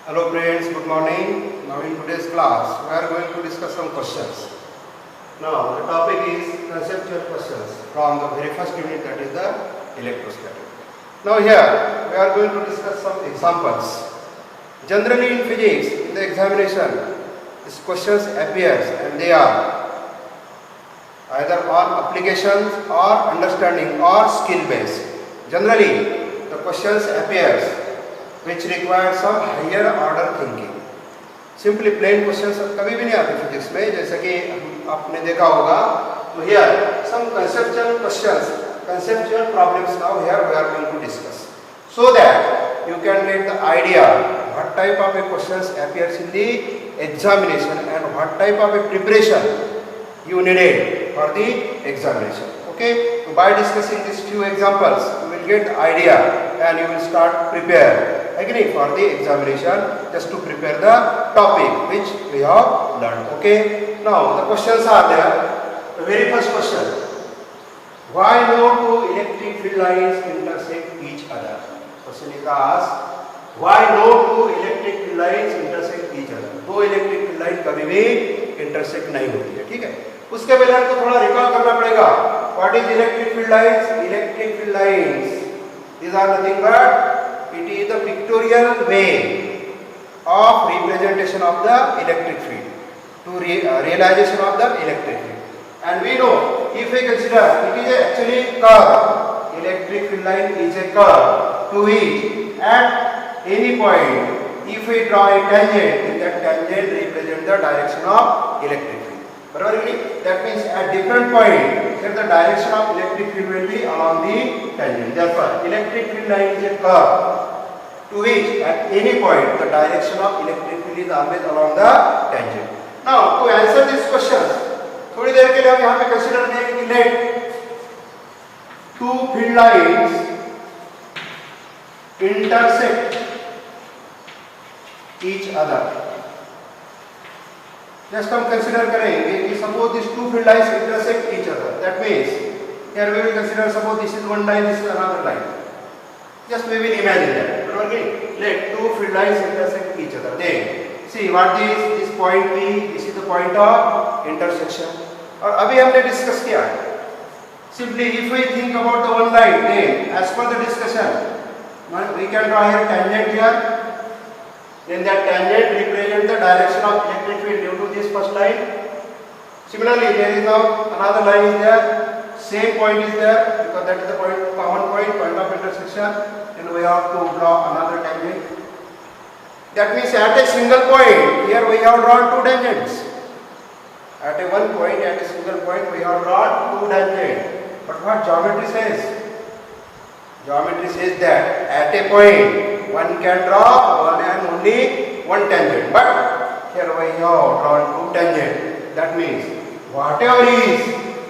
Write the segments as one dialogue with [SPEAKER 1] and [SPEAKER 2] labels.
[SPEAKER 1] Hello friends, good morning. Now in today's class we are going to discuss some questions. Now the topic is conceptual questions from the very first unit, that is the electrostatic. Now here we are going to discuss some examples. Generally in physics, in the examination, these questions appears and they are either on applications or understanding or skill based. Generally the questions appears which require some higher order thinking. Simply plain questions कभी भी नहीं आते physics में, जैसे कि आपने देखा होगा. तो here some conceptual questions, conceptual problems now here we are going to discuss, so that you can get the idea what type of a questions appears in the examination and what type of a preparation you needed for the examination. Okay, so by discussing these few examples you will get the idea and you will start prepare agree for the examination, just to prepare the topic which we have learned. Okay, now the questions are there. The very first question: why no two electric field lines intersect each other? Question is asked, why no two electric field lines intersect each other? दो electric field line कभी भी intersect नहीं होती है. ठीक है, उसके पहले हमको थोड़ा रिकॉल करना पड़ेगा. What is electric field lines? Electric field lines, these are nothing but it is the pictorial way of representation of the electric field to realization of the electric field. And we know, if we consider it is actually curve, electric field line is a curve to which at any point if we draw a tangent, then that tangent represents the direction of electric field. That means at different point here the direction of electric field will be along the tangent. Therefore electric field line is a curve to which at any point the direction of electric field is always along the tangent. Now to answer these questions, थोड़ी देर के लिए हम यहाँ पे consider करेंगे कि let two field lines intersect each other. Just हम consider करेंगे कि suppose these two field lines intersect each other. That means here we will consider suppose this is one line, this is another line. Just we will imagine that. Okay, let two field lines intersect each other. Then see what this point P, this is the point of intersection. और अभी हमने discuss किया है. Simply if we think about the one line, then as per the discussion, we can draw here tangent here. Then that tangent represents the direction of electric field due to this first line. Similarly, there is now another line is there. Same point is there because that is the point, common point of intersection. Then we have to draw another tangent. That means at a single point, here we have drawn two tangents. At a one point, at a single point, we have drawn two tangents. But what geometry says? Geometry says that at a point, one can draw one and only one tangent. But here we have drawn two tangents. That means whatever is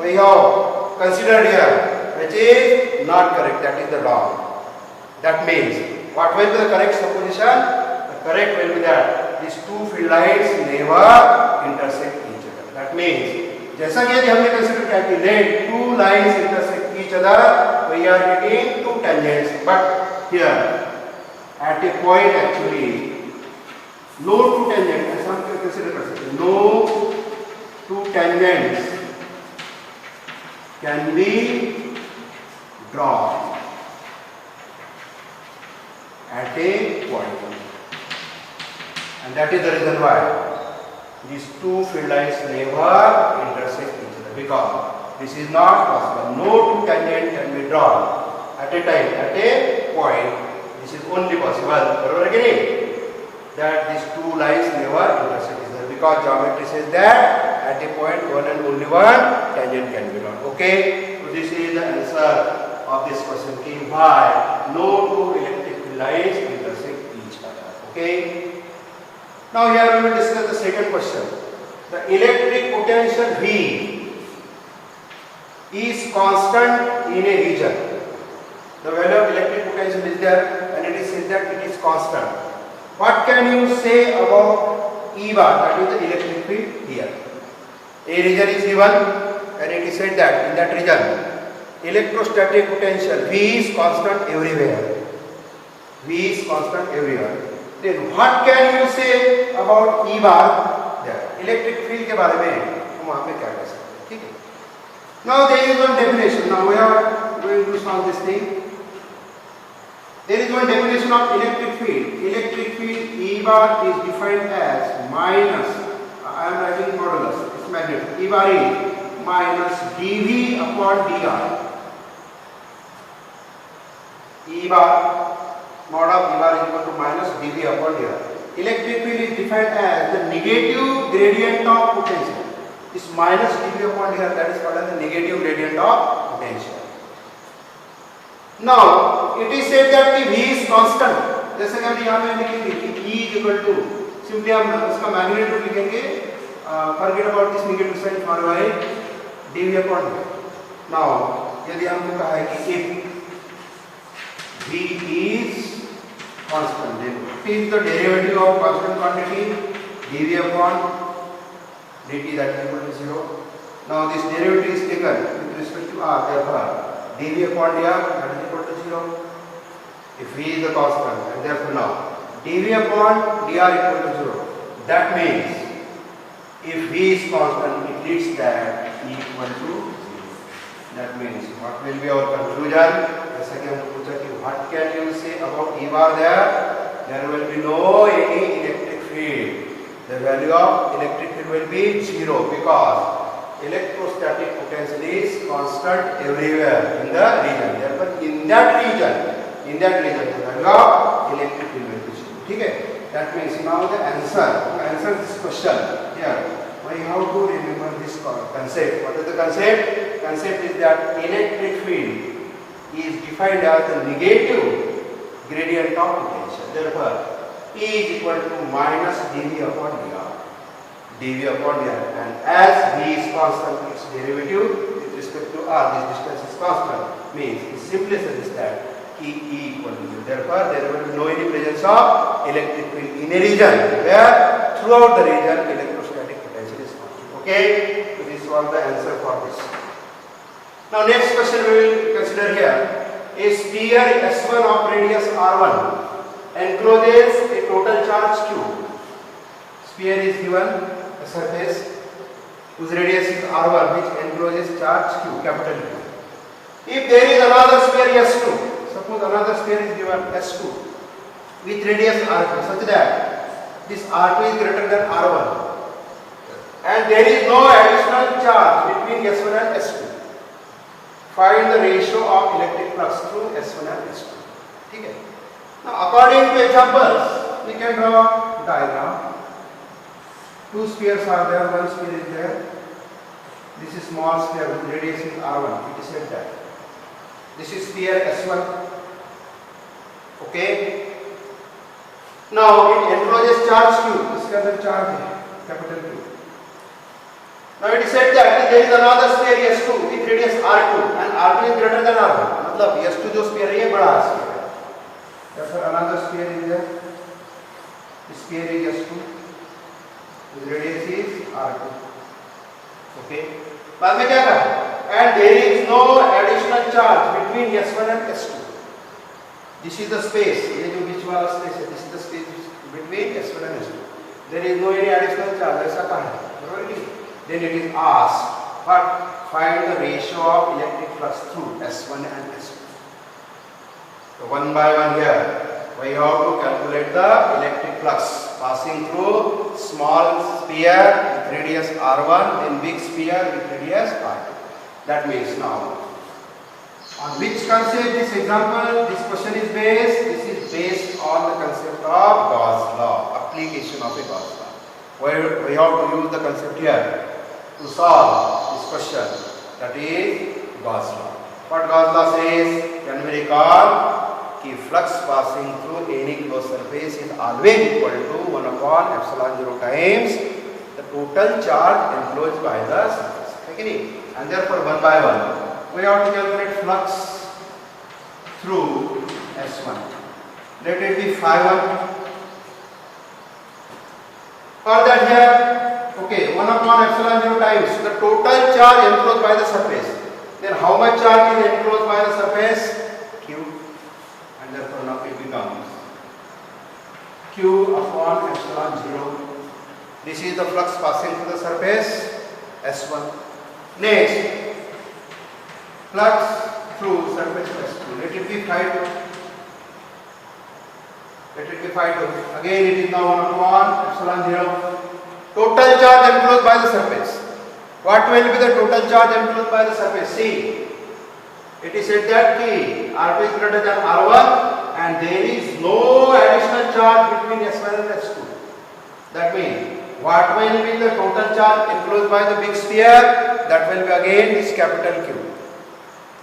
[SPEAKER 1] we have considered here, which is not correct, that is the wrong. That means what will be the correct supposition? The correct will be that these two field lines never intersect each other. That means जैसा कि हमने consider किया कि let two lines intersect each other, we are getting two tangents. But here at a point actually no two tangents, ऐसा हम consider कर सकते हैं. No two tangents can be drawn at a point, and that is the reason why these two field lines never intersect each other, because this is not possible. No two tangent can be drawn at a time, at a point. This is only possible that these two lines never intersect each other, because geometry says that at a point one and only one tangent can be drawn. Okay, so this is the answer of this question, why no two electric field lines intersect each other. Okay, now here we will discuss the second question. The electric potential V is constant in a region. The value of electric potential is there and it is said that it is constant. What can you say about E bar, that is the electric field here? A region is given and it is said that in that region electrostatic potential V is constant everywhere. V is constant everywhere. Then what can you say about E bar? Electric field के बारे में हम वहाँ पे क्या कह सकते हैं, ठीक है. Now there is one definition. Now we are going to solve this thing. There is one definition of electric field. Electric field E bar is defined as minus, I am writing modulus, it's magnetic. E bar is minus dV upon dr. E bar, mod of E bar is equal to minus dV upon dr. Electric field is defined as the negative gradient of potential. This minus dV upon dr, that is called as the negative gradient of potential. Now it is said that the V is constant. जैसे कि हम यहाँ में लिखेंगे कि E is equal to, simply हम उसका magnitude लिखेंगे, forget about this negative sign for y dV upon dr. Now यदि हमने कहा है कि if V is constant, then what is the derivative of constant quantity? dV upon dt, that is equal to 0. Now this derivative is taken with respect to r, therefore dV upon dr, that is equal to 0. If V is the constant, and therefore now dV upon dr equal to 0. That means if V is constant, it leads that E equal to 0. That means what will be our conclusion? जैसा कि हमने पूछा कि what can you say about E bar there? There will be no any electric field. The value of electric field will be 0 because electrostatic potential is constant everywhere in the region. Therefore, in that region, the value of electric field will be 0. ठीक है? That means now the answer to answer this question here. Why how to remember this concept? What is the concept? Concept is that electric field is defined as the negative gradient of potential. Therefore, E is equal to minus dV upon dr. And as V is constant, its derivative with respect to r, this distance is constant, means it simply suggests that E equal to 0. Therefore, there will be no any presence of electric field in a region where throughout the region electrostatic potential is constant. Okay, so this was the answer for this. Now next question we will consider here. A sphere S1 of radius R1 encloses a total charge Q. Sphere is given a surface whose radius is R1 which encloses charge Q, capital Q. If there is another sphere S2, suppose another sphere is given S2 with radius R2 such that this R2 is greater than R1 and there is no additional charge between S1 and S2. Find the ratio of electric flux through S1 and S2. Okay. Now, according to examples, we can draw a diagram. Two spheres are there, one sphere is there. This is small sphere with radius is R1. It is said that this is sphere S1. Okay. Now, it encloses charge Q. इसके अंदर charge है, capital Q. Now it is said that there is another sphere S2 with radius R2 and R2 is greater than R1. मतलब S2 जो sphere है ये बड़ा sphere है. Therefore another sphere is there. This sphere is S2. Its radius is R2. Okay. बाद में क्या कहा? And there is no additional charge between S1 and S2. This is the space. ये जो बीच वाला space है. This is the space between S1 and S2. There is no any additional charge. ऐसा कहा है. बराबर. Then it is asked, but find the ratio of electric flux through S1 and S2. So one by one here, we have to calculate the electric flux passing through small sphere with radius R1, then big sphere with radius R2. That means now, on which concept this example, this question is based? This is based on the concept of Gauss law, application of a Gauss law. Where we have to use the concept here to solve this question, that is Gauss law. What Gauss law says? Can we recall कि flux passing through any closed surface is always equal to 1 upon epsilon 0 times the total charge enclosed by the surface. Okay? And therefore one by one we have to calculate flux through S1. Let it be phi1. For that here, okay, 1 upon epsilon 0 times the total charge enclosed by the surface. Then how much charge is enclosed by the surface? Q. And therefore now it becomes Q epsilon 0. This is the flux passing through the surface S1. Next, flux through surface S2. Let it be phi 2. Let it be phi 2. Again it is now 1 upon epsilon 0. Total charge enclosed by the surface. What will be the total charge enclosed by the surface? See, it is said that R2 is greater than R1 and there is no additional charge between S1 and S2. That means, what will be the total charge enclosed by the big sphere? That will be again this capital Q.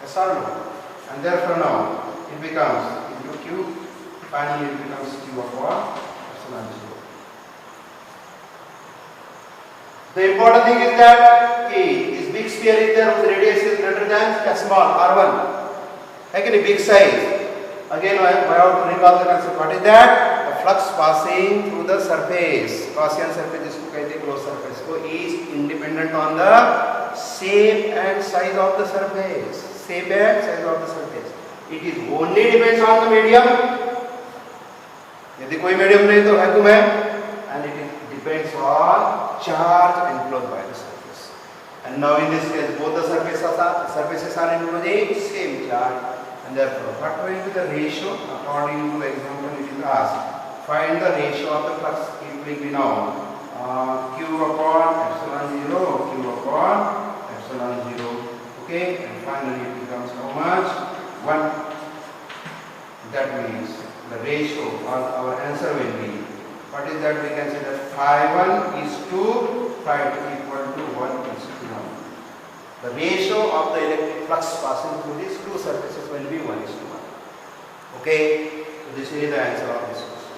[SPEAKER 1] Yes or no? And therefore now, it becomes into Q, finally it becomes Q upon epsilon 0. The important thing is that this big sphere is there whose radius is greater than small r1. Again, a big size. Again, I have to recall the concept. What is that? The flux passing through the surface. Gaussian surface, जिसको कहते हैं closed surface, को is independent on the shape and size of the surface. Shape and size of the surface. It is only depends on the medium. यदि कोई medium नहीं तो vacuum है, and it depends on charge enclosed by the surface. And now in this case, both the surfaces are enclosing same charge, and therefore, what will be the ratio? According to the example, it is asked, find the ratio of the flux. It will be now Q upon epsilon 0, Q upon epsilon 0. Okay, and finally it becomes how much? 1. That means the ratio, our answer will be, what is that? We can say that phi 1 is to phi 2 equal to 1 is to 1. The ratio of the electric flux passing through these two surfaces will be 1 is to 1. Okay, so this is the answer of this question.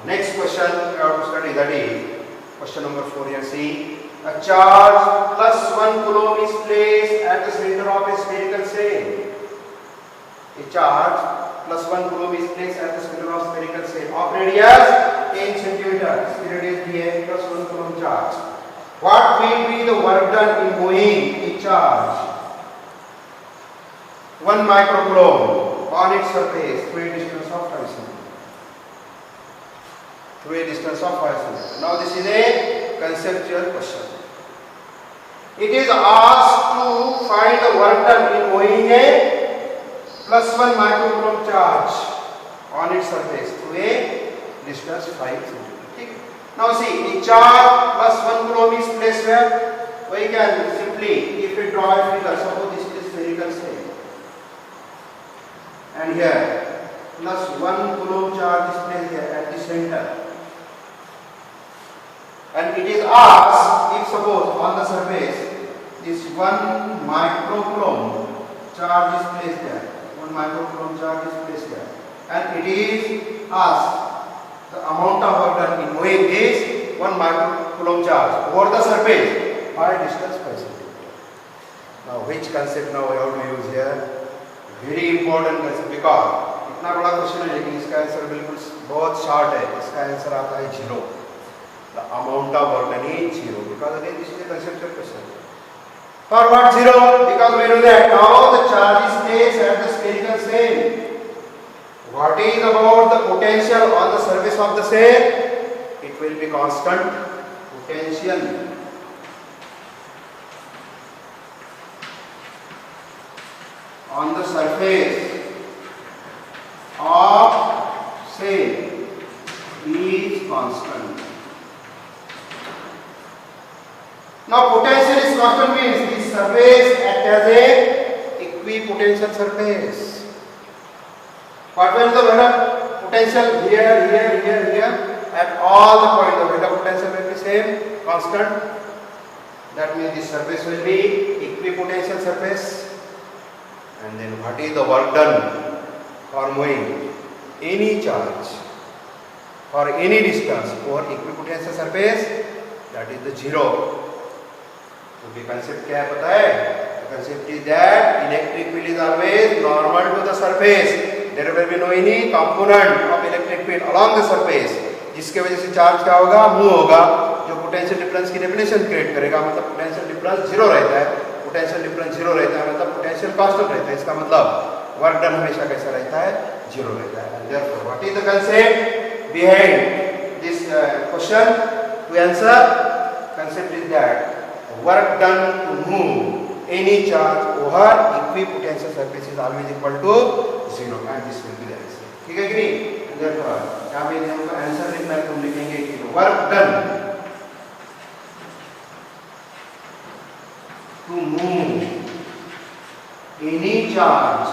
[SPEAKER 1] Next question we have to study, that is question number 4 here. See, a charge plus 1 coulomb is placed at the center of a spherical shell. A charge plus 1 coulomb is placed at the center of spherical shell of radius 10 centimeters. Radius dA plus 1 coulomb charge. What will be the work done in moving a charge 1 microcoulomb on its surface through a distance of 5 cm? Through a distance of 5 cm. Now this is a conceptual question. It is asked to find the work done in moving a plus 1 microcoulomb charge on its surface through a distance 5 cm. Now see, a charge plus 1 coulomb is placed where? We can simply, if we draw a figure, suppose this is spherical shell, and here plus 1 coulomb charge is placed here at the center, and it is asked if suppose on the surface this 1 microcoulomb charge is placed there, 1 microcoulomb charge is placed there, and it is asked the amount of work done in moving is 1 microcoulomb charge over the surface by distance 5 cm. Now which concept now we have to use here? Very important concept, because इतना बड़ा question है लेकिन इसका answer बिल्कुल बहुत short है. इसका answer आता है 0. The amount of work done is 0, because again this is a conceptual question. For what 0? Because we know that now the charge is placed at the spherical shell. What is about the potential on the surface of the shell? It will be constant potential. On the surface of shell is constant. Now potential is constant means this surface acts as a equipotential surface. What will the Vela potential here at all the points? The Vela potential will be same, constant. That means this surface will be equipotential surface. And then what is the work done for moving any charge for any distance over equipotential surface? That is the 0. तो भी concept क्या है पता है? The concept is that electric field is always normal to the surface. There will be no any component of electric field along the surface, जिसके वजह से charge क्या होगा? मूव होगा, जो पोटेंशियल डिफरेंस की डेफिनेशन क्रिएट करेगा. मतलब पोटेंशियल डिफरेंस 0 रहता है. पोटेंशियल डिफरेंस 0 रहता है मतलब पोटेंशियल कांस्टेंट रहता है. इसका मतलब वर्क डन हमेशा कैसा रहता है? 0 रहता है. And therefore, what is the concept behind this question to answer, concept is that work done to move any charge over equipotential surface is always equal to 0 and this will be the answer. ठीक है कि नहीं? Therefore यहाँ पे यदि हमको answer लिखना है तो हम लिखेंगे कि work done to move any charge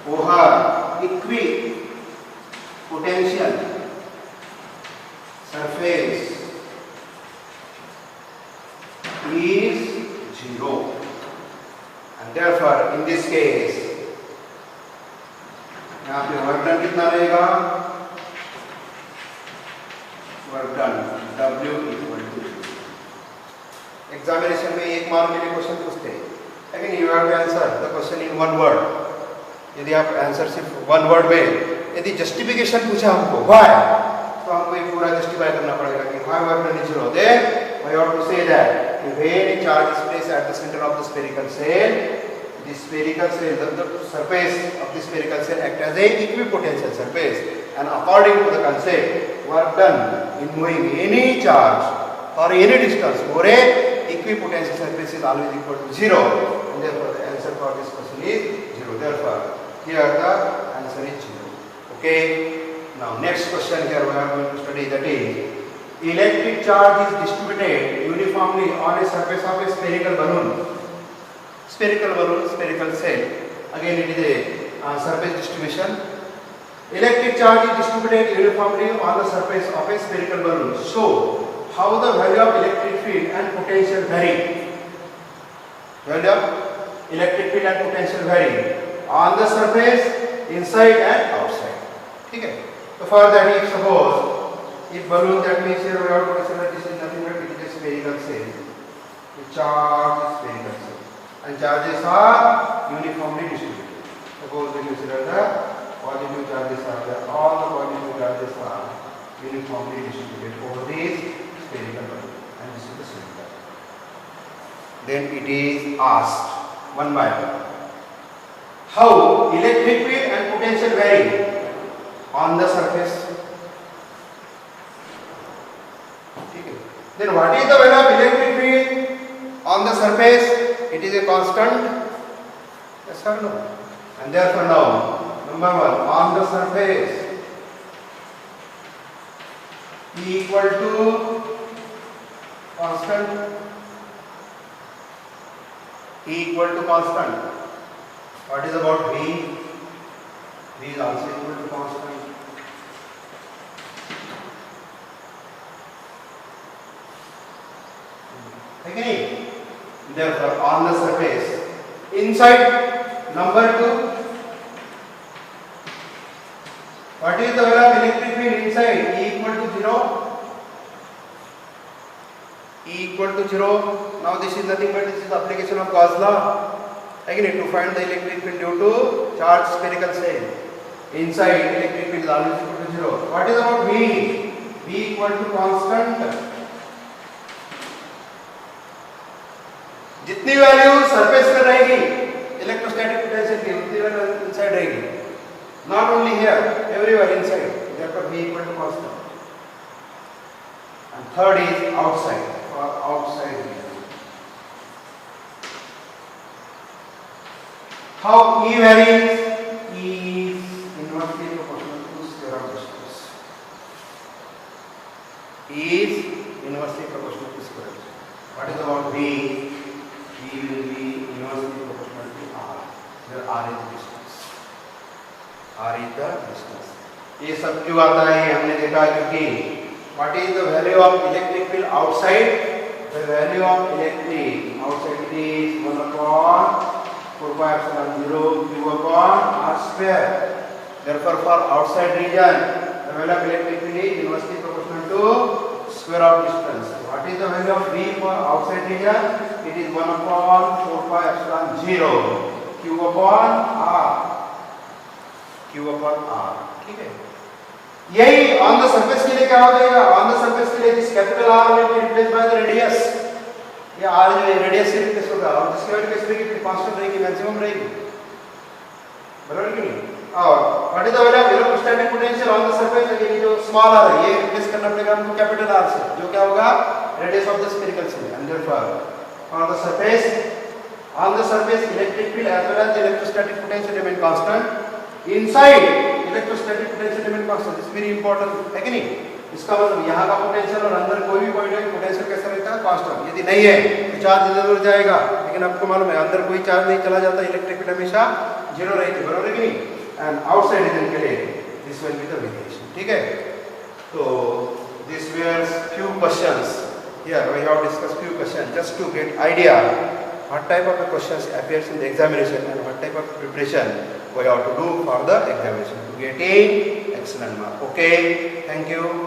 [SPEAKER 1] over equipotential surface is 0 and therefore in this case यहाँ पे वर्क डन कितना रहेगा? Work done W equal to examination में एक मार्क के लिए क्वेश्चन पूछते हैं लेकिन you have to answer the question in one word. यदि आप आंसर सिर्फ वन वर्ड में यदि जस्टिफिकेशन पूछा हमको व्हाई तो हमको ये पूरा जस्टिफाई करना पड़ेगा कि why work done is 0. Then we have to say that when a charge is placed at the center of the spherical cell, the spherical cell, the surface of the spherical cell act as a equipotential surface, and according to the concept, work done in moving any charge or any distance over a equipotential surface is always equal to 0, and therefore the answer for this question is 0. Therefore, here the answer is 0. Okay. Now next question here we are going to study, that is electric charge is distributed uniformly on a surface of a spherical balloon. Spherical cell. Again it is a surface distribution. Electric charge is distributed uniformly on the surface of a spherical balloon. So, how the value of electric field and potential vary? Value of electric field and potential vary on the surface, inside and outside. Okay. So for that, if suppose if balloon, that means here we have to consider this is nothing but it is a spherical cell. The charge is spherical cell and charges are uniformly distributed. Suppose we consider the positive charges are there. All the positive charges are uniformly distributed over this spherical balloon and this is the cylinder. Then it is asked one by one how electric field and potential vary on the surface. Then what is the value of electric field on the surface? It is a constant. Yes or no? And therefore now, number one, on the surface E equal to constant. E equal to constant. What is about V? V is also equal to constant. Okay. Therefore, on the surface, inside number 2, what is the value of electric field inside? E equal to 0. E equal to 0. Now this is nothing but this is the application of Gauss law. Again, to find the electric field due to charged spherical cell. Inside electric field is always equal to 0. What is about V? V equal to constant. जितनी value surface पर रहेगी electrostatic potential की उतनी value inside रहेगी. Not only here, everywhere inside. therefore V equal to constant. And third is outside, for outside region. How E varies? E is inversely proportional to square of distance. E is inversely proportional to square. What is about V? V will be inversely proportional to R, where R is the distance. R is the distance. ये सब क्यों आता है हमने देखा क्योंकि what is the value of electric field outside? The value of electric outside is 1 upon 4 pi epsilon 0 q upon R square. Therefore, for outside region, the value of electric field is inversely proportional to square of distance. What is the value of V for outside region? It is 1 upon 4 pi epsilon 0 q upon R. Q upon R. ठीक है. यही on the surface के लिए क्या हो जाएगा? On the surface के लिए this capital R will be replaced by the radius. ये R जो रेडियस से रिप्लेस होगा और जिसकी वैल्यू कैसे रहेगी? कांस्टेंट रहेगी, मैक्सिमम रहेगी. बराबर कि नहीं? और what is the value of electrostatic potential on the surface, again ये जो स्मॉल आर है ये रिप्लेस करना पड़ेगा हमको कैपिटल आर से, जो क्या होगा radius of the spherical cylinder, and therefore on the surface electric field as well as the electrostatic potential remain constant, inside electrostatic potential remain constant, this very important है कि नहीं। इसका मतलब यहाँ का पोटेंशियल और अंदर कोई भी पॉइंट है पोटेंशियल कैसा रहता है कांस्टेंट, यदि नहीं है तो चार्ज इधर उधर जाएगा, लेकिन आपको मालूम है अंदर कोई चार्ज नहीं चला जाता, इलेक्ट्रिक फील्ड हमेशा जीरो रहती है, बराबर है कि नहीं। एंड आउटसाइड रीजन के लिए this will be the variation, ठीक है। तो this where few questions here, we have discuss few question just to get idea what type of questions appears in the examination and what type of preparation we have to do for the examination to get a excellent mark. Okay, thank you.